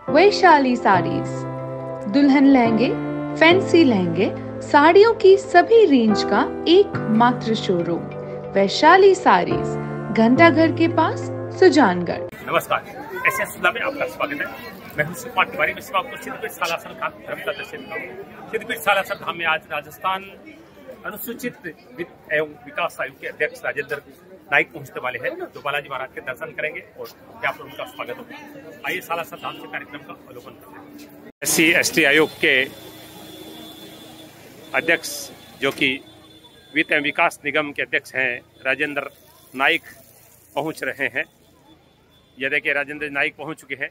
वैशाली साड़ीज, दुल्हन लहंगे, फैंसी लहंगे, साड़ियों की सभी रेंज का एकमात्र शोरूम वैशाली साड़ीज, घंटाघर के पास, सुजानगढ़। नमस्कार, एसएस सुधा में आपका स्वागत है। मैं हूं सुकुमार तिवारी। मैं आपको सिद्धपीठ सालासर धाम का दर्शन दिखाऊं। सिद्धपीठ सालासर धाम में आज राजस्थान अनुसूचित वित्त एवं विकास आयोग के अध्यक्ष राजेंद्र नाइक पहुंचने वाले हैं, जो बालाजी महाराज के दर्शन करेंगे और यहाँ पर उनका स्वागत होगा। आइए सालासर धाम से कार्यक्रम का अवलोकन करते हैं। SC/ST आयोग के अध्यक्ष, जो कि वित्त एवं विकास निगम के अध्यक्ष हैं, राजेंद्र नाइक पहुंच रहे हैं। यह देखिए, राजेंद्र नाइक पहुंच चुके हैं।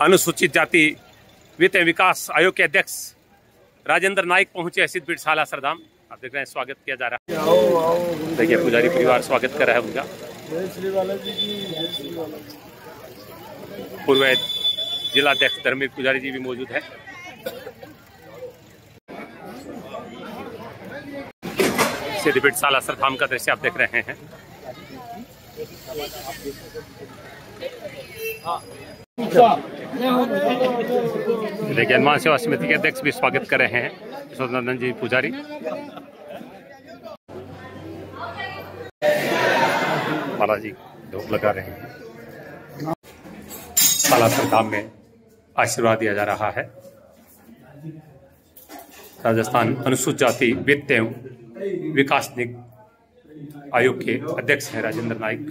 अनुसूचित जाति वित्त एवं विकास आयोग के अध्यक्ष राजेंद्र नाइक पहुंचे सिद्धपीठ सालासर धाम। आप देख रहे हैं, स्वागत किया जा रहा है। देखिए, पुजारी परिवार स्वागत कर रहा है उनका। पूर्व जिलाध्यक्ष धर्मवीर पुजारी जी भी मौजूद है। सिद्धपीठ सालासर धाम का दृश्य आप देख रहे हैं। देखिए, हनुमान सेवा समिति के अध्यक्ष भी स्वागत कर रहे हैं, यशोधनंदन जी पुजारी। बालाजी धूप लगा रहे हैं। सालासर धाम में आशीर्वाद दिया जा रहा है। राजस्थान अनुसूचित जाति वित्त एवं विकास आयोग के अध्यक्ष हैं राजेंद्र नाइक,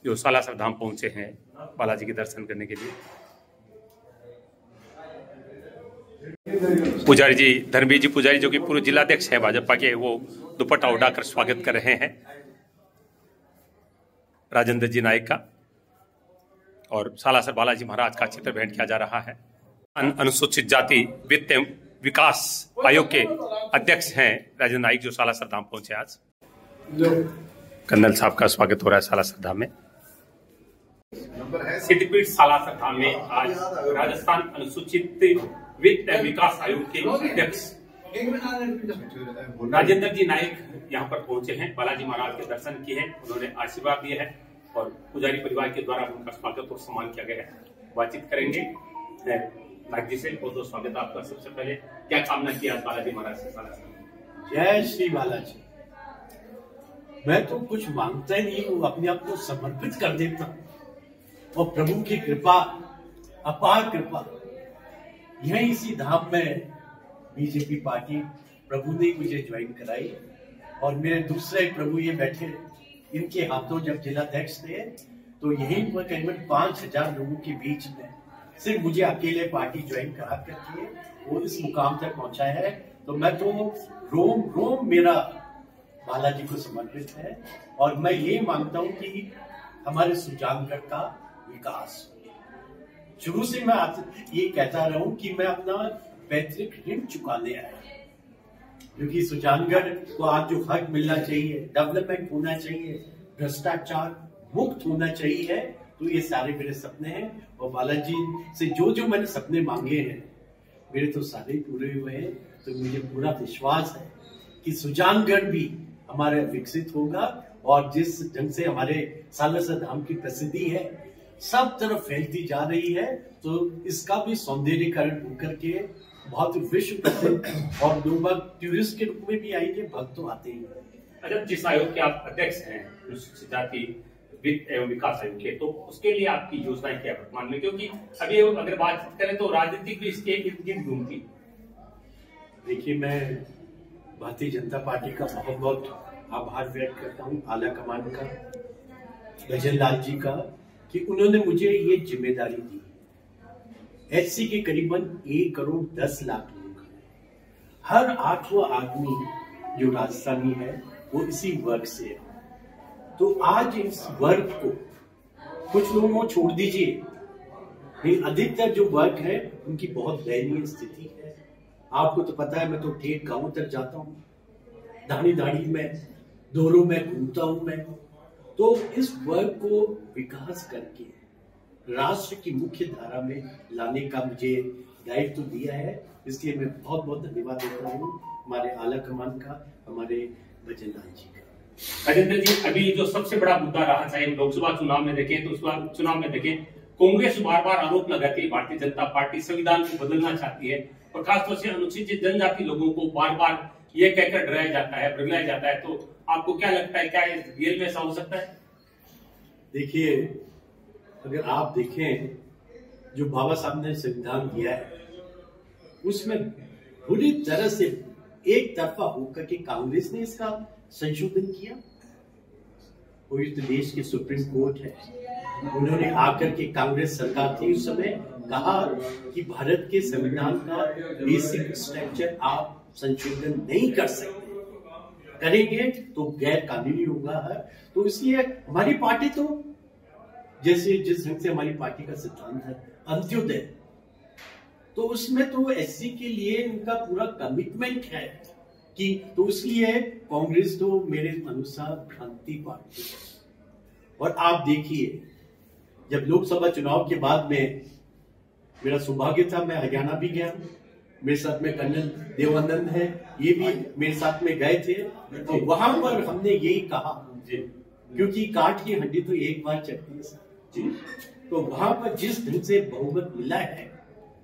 जो सालासर धाम पहुंचे हैं बालाजी के दर्शन करने के लिए। पुजारी जी, धर्मवीर जी पुजारी, जो कि पूर्व जिलाध्यक्ष हैं भाजपा के, वो दुपट्टा उड़ाकर स्वागत कर रहे हैं राजेंद्र जी नाइक का। और सालासर बालाजी महाराज का चित्र भेंट किया जा रहा है। अनुसूचित जाति वित्त एवं विकास आयोग के अध्यक्ष हैं राजेंद्र नाइक, जो सालासर धाम पहुंचे आज। कर्नल साहब का स्वागत हो रहा है सालासर धाम में। सिद्धपीठ सालासर धाम में आज राजस्थान अनुसूचित वित्त एवं विकास आयोग के अध्यक्ष राजेंद्र जी नाइक यहाँ पर पहुंचे हैं। बालाजी महाराज के दर्शन किए हैं, उन्होंने आशीर्वाद दिए हैं और पुजारी परिवार के द्वारा उनका स्वागत और सम्मान किया गया है। बातचीत करेंगे नाइक जी से। बहुत बहुत स्वागत आपका। सबसे पहले क्या कामना की आज बालाजी महाराज से? सालासर जय श्री बालाजी। मैं तो कुछ मांगता ही नहीं हूँ, अपने आप को समर्पित कर देता हूँ और प्रभु की कृपा, अपार कृपा, यही इसी धाम में बीजेपी पार्टी प्रभु ने मुझे ज्वाइन कराई। और मेरे दूसरे प्रभु ये बैठे, इनके हाथों जब जिलाध्यक्ष थे तो यहीं पर करीबन 5000 लोगों के बीच में सिर्फ मुझे अकेले पार्टी ज्वाइन करा करके वो इस मुकाम तक पहुंचा है। तो मैं तो रोम रोम मेरा बालाजी को समर्पित है। और मैं ये मांगता हूँ कि हमारे सुजानगढ़ का विकास। शुरू से मैं ये कहता रहा हूं कि मैं अपना पैतृक ऋण चुकाने आया, क्योंकि सुजानगढ़ को आज जो हक मिलना चाहिए, डेवलपमेंट होना चाहिए, भ्रष्टाचार मुक्त होना चाहिए, तो ये सारे मेरे सपने हैं। और बालाजी से जो जो मैंने सपने मांगे हैं, मेरे तो सारे पूरे हुए हैं। तो मुझे पूरा विश्वास है कि सुजानगढ़ भी हमारे विकसित होगा। और जिस ढंग से हमारे सालासर धाम की प्रसिद्धि है, सब तरफ फैलती जा रही है, तो इसका भी सौंदर्यीकरण होकर के बहुत विश्व प्रसिद्ध और लोग टूरिस्ट के रूप में भी आएंगे, भक्त तो आते ही। अच्छा, जिस आयोग के आप अध्यक्ष हैं, अनुसूचित जाति वित्त एवं विकास आयोग के, तो उसके लिए आपकी योजनाएं क्या वर्तमान में? क्योंकि अभी अगर बात करें तो राजनीतिक भी इसके इर्द गिर्द घूमती। देखिए, मैं भारतीय जनता पार्टी का बहुत बहुत आभार व्यक्त करता हूँ, आला कमान का, भजन लाल जी का, कि उन्होंने मुझे ये जिम्मेदारी दी। SC के करीबन 1 करोड़ 10 लाख लोग हैं। हर 8वां आदमी जो राजस्थानी है वो इसी वर्ग से है। तो आज इस वर्ग को, कुछ लोगों को छोड़ दीजिए, लेकिन अधिकतर जो वर्ग है उनकी बहुत दयनीय स्थिति है। आपको तो पता है, मैं तो ठेठ गांव तक जाता हूँ, दाढ़ी दाढ़ी में दोरों में घूमता हूं मैं। तो इस वर्ग को विकास करके राष्ट्र की मुख्य धारा में लाने का मुझे दायित्व दिया है। इसलिए मैं बहुत बहुत धन्यवाद देता हूँ हमारे आला कमान का, हमारे भजन लाल जी का। राजेंद्र जी, अभी जो सबसे बड़ा मुद्दा रहा, चाहे हम लोकसभा चुनाव में देखें तो उस बार चुनाव में देखें, कांग्रेस बार बार आरोप लगाती है भारतीय जनता पार्टी संविधान को बदलना चाहती है और खासतौर से अनुसूचित जनजाति लोगों को बार बार ये कहकर डराया जाता है, भड़काया जाता है। तो आपको क्या लगता है, क्या रियल में ऐसा हो सकता है? देखिए, अगर आप देखें जो बाबा साहब ने संविधान दिया है उसमें पूरी तरह से एक तरफा होकर के कांग्रेस ने इसका संशोधन किया। कोई तो देश के सुप्रीम कोर्ट है, उन्होंने आकर के कांग्रेस सरकार थी उस समय कहा कि भारत के संविधान का बेसिक स्ट्रक्चर आप संशोधन नहीं कर सकते, करेंगे तो गैर कानूनी होगा है। तो इसलिए हमारी पार्टी तो जैसे जिस ढंग से हमारी पार्टी का सिद्धांत है अंत्योदय, तो उसमें तो एससी के लिए उनका पूरा कमिटमेंट है कि, तो इसलिए कांग्रेस तो मेरे अनुसार भ्रांति पार्टी है। और आप देखिए, जब लोकसभा चुनाव के बाद में मेरा सौभाग्य था, मैं हरियाणा भी गया, मेरे साथ में कर्नल देवानंद है, ये भी मेरे साथ में गए थे, तो वहां पर हमने यही कहा, क्योंकि काठ की हड्डी तो एक बार चढ़ती है जी। तो वहां पर जिस ढंग से बहुमत मिला है,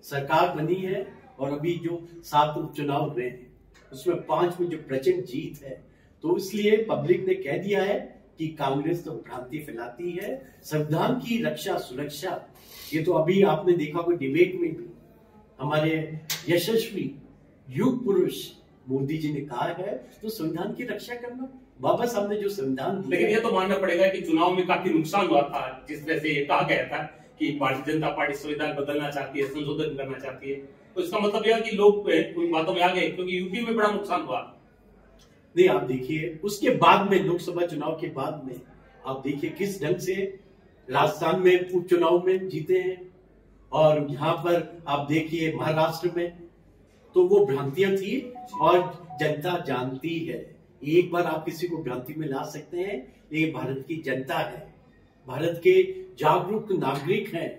सरकार बनी है, और अभी जो 7 उपचुनाव हुए हैं उसमें 5 में जो प्रचंड जीत है, तो इसलिए पब्लिक ने कह दिया है कि कांग्रेस तो भ्रांति फैलाती है। संविधान की रक्षा सुरक्षा, ये तो अभी आपने देखा कोई डिबेट में भी हमारे यशस्वी युग पुरुष मोदी जी ने कहा है, तो संविधान की रक्षा करना, बाबा साहब ने जो संविधान दिया। लेकिन ये तो मानना पड़ेगा कि चुनाव में काफी नुकसान हुआ था, जिस तरह से ये कहा गया था कि भारतीय जनता पार्टी संविधान बदलना चाहती है, संशोधन करना चाहती है, तो इसका मतलब यह कि लोग उन बातों में आ गए, क्योंकि यूपी में बड़ा नुकसान हुआ। नहीं, आप देखिए उसके बाद में, लोकसभा चुनाव के बाद में आप देखिए किस ढंग से राजस्थान में उपचुनाव में जीते हैं, और यहाँ पर आप देखिए महाराष्ट्र में, तो वो भ्रांतियां थी और जनता जानती है। एक बार आप किसी को भ्रांति में ला सकते हैं, लेकिन भारत की जनता है, भारत के जागरूक नागरिक हैं,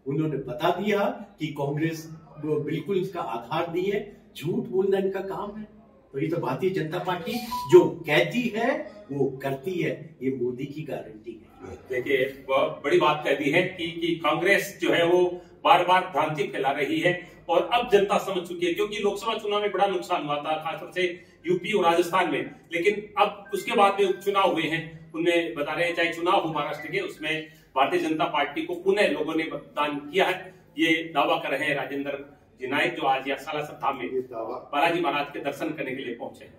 उन्होंने बता दिया कि कांग्रेस बिल्कुल इसका आधार नहीं है, झूठ बोलना इनका काम है। तो ये तो भारतीय जनता पार्टी जो कहती है वो करती है, ये मोदी की गारंटी है। देखिए, बड़ी बात कह दी है कि कांग्रेस जो है वो बार बार भ्रांति फैला रही है, और अब जनता समझ चुकी है, क्योंकि लोकसभा चुनाव में बड़ा नुकसान हुआ था, खासतौर से यूपी और राजस्थान में। लेकिन अब उसके बाद में उपचुनाव हुए हैं, उनमें बता रहे हैं, चाहे चुनाव हो महाराष्ट्र के, उसमें भारतीय जनता पार्टी को पुनः लोगों ने मतदान किया है, ये दावा कर रहे हैं राजेंद्र जी नायक, जो आज यहाँ सालासर धाम में बालाजी महाराज के दर्शन करने के लिए पहुंचे हैं।